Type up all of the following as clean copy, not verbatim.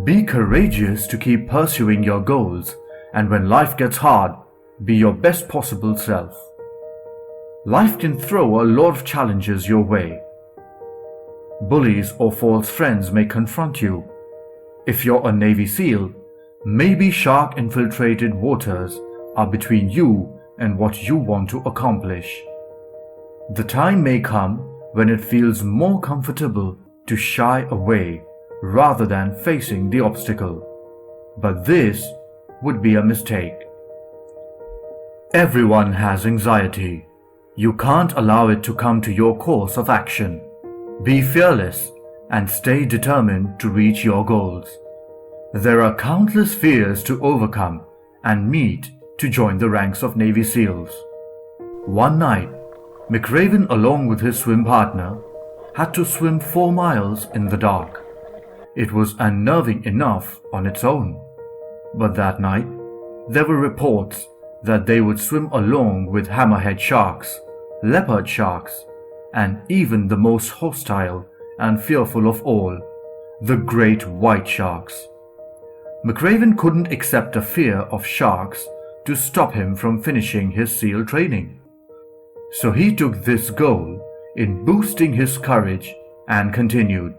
Be courageous to keep pursuing your goals, and when life gets hard, be your best possible self. Life can throw a lot of challenges your way. Bullies or false friends may confront you. If you're a Navy SEAL, maybe shark-infiltrated waters are between you and what you want to accomplish. The time may come when it feels more comfortable to shy away rather than facing the obstacle. But this would be a mistake. Everyone has anxiety. You can't allow it to come to your course of action. Be fearless and stay determined to reach your goals. There are countless fears to overcome and meet to join the ranks of Navy SEALs. One night, McRaven, along with his swim partner, had to swim 4 miles in the dark. It was unnerving enough on its own. But that night, there were reports that they would swim along with hammerhead sharks, leopard sharks, and even the most hostile and fearful of all, the great white sharks. McRaven couldn't accept the fear of sharks to stop him from finishing his SEAL training. So he took this goal in boosting his courage and continued.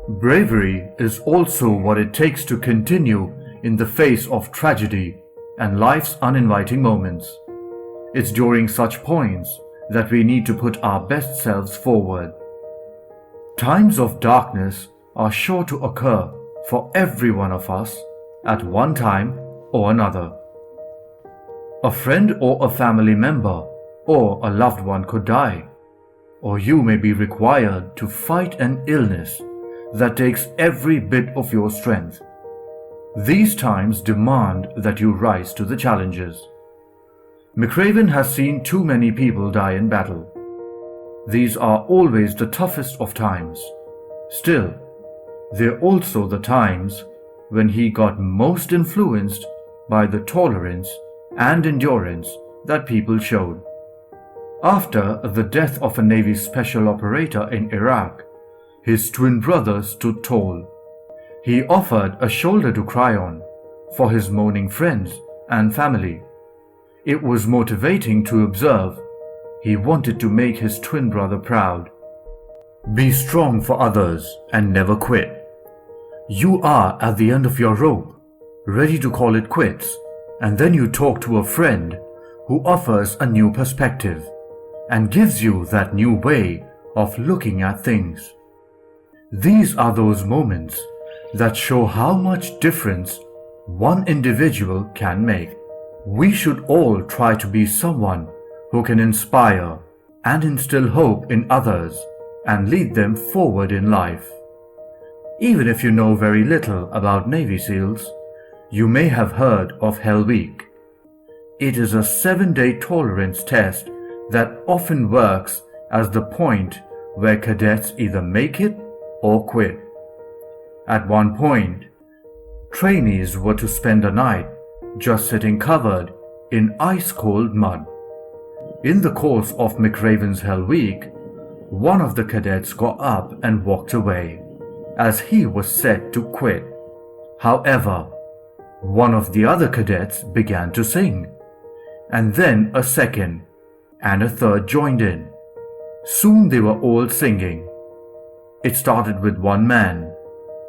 Bravery is also what it takes to continue in the face of tragedy and life's uninviting moments. It's during such points that we need to put our best selves forward. Times of darkness are sure to occur for every one of us at one time or another. A friend or a family member or a loved one could die, or you may be required to fight an illness that takes every bit of your strength. These times demand that you rise to the challenges. McRaven has seen too many people die in battle. These are always the toughest of times. Still, they're also the times when he got most influenced by the tolerance and endurance that people showed. After the death of a Navy special operator in Iraq, his twin brother stood tall. He offered a shoulder to cry on for his mourning friends and family. It was motivating to observe. He wanted to make his twin brother proud. Be strong for others and never quit. You are at the end of your rope, ready to call it quits, and then you talk to a friend who offers a new perspective and gives you that new way of looking at things. These are those moments that show how much difference one individual can make. We should all try to be someone who can inspire and instill hope in others and lead them forward in life. Even if you know very little about Navy SEALs, you may have heard of Hell Week. It is a 7-day tolerance test that often works as the point where cadets either make it or quit. At one point, trainees were to spend a night just sitting covered in ice-cold mud. In the course of McRaven's Hell Week, one of the cadets got up and walked away, as he was set to quit. However, one of the other cadets began to sing, and then a second and a third joined in. Soon they were all singing. It started with one man,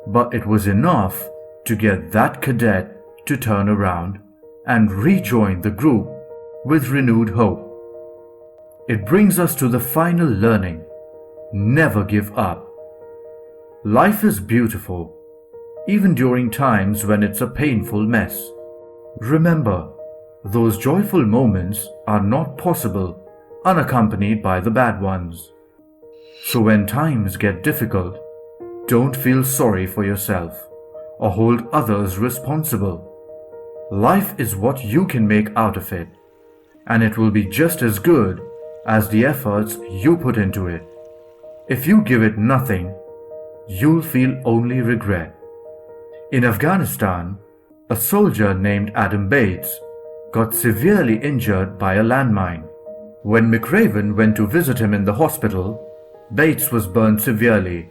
but it was enough to get that cadet to turn around and rejoin the group with renewed hope. It brings us to the final learning: never give up. Life is beautiful, even during times when it's a painful mess. Remember, those joyful moments are not possible unaccompanied by the bad ones. So when times get difficult, don't feel sorry for yourself or hold others responsible. Life is what you can make out of it, and it will be just as good as the efforts you put into it. If you give it nothing, you'll feel only regret. In Afghanistan, a soldier named Adam Bates got severely injured by a landmine. When McRaven went to visit him in the hospital, Bates was burned severely.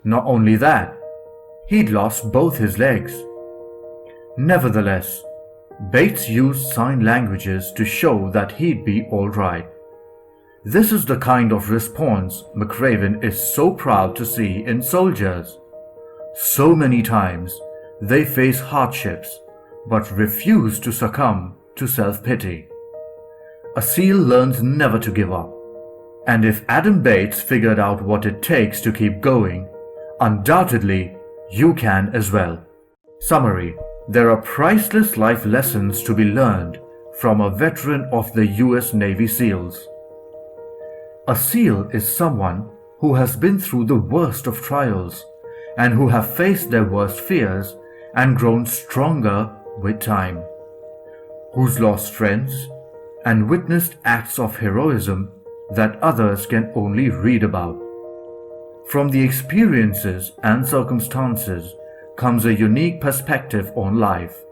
Not only that, he'd lost both his legs. Nevertheless, Bates used sign languages to show that he'd be all right. This is the kind of response McRaven is so proud to see in soldiers. So many times, they face hardships but refuse to succumb to self-pity. A SEAL learns never to give up. And if Adam Bates figured out what it takes to keep going, undoubtedly you can as well. Summary: there are priceless life lessons to be learned from a veteran of the US Navy SEALs. A SEAL is someone who has been through the worst of trials and who have faced their worst fears and grown stronger with time, who's lost friends and witnessed acts of heroism that others can only read about. From the experiences and circumstances comes a unique perspective on life,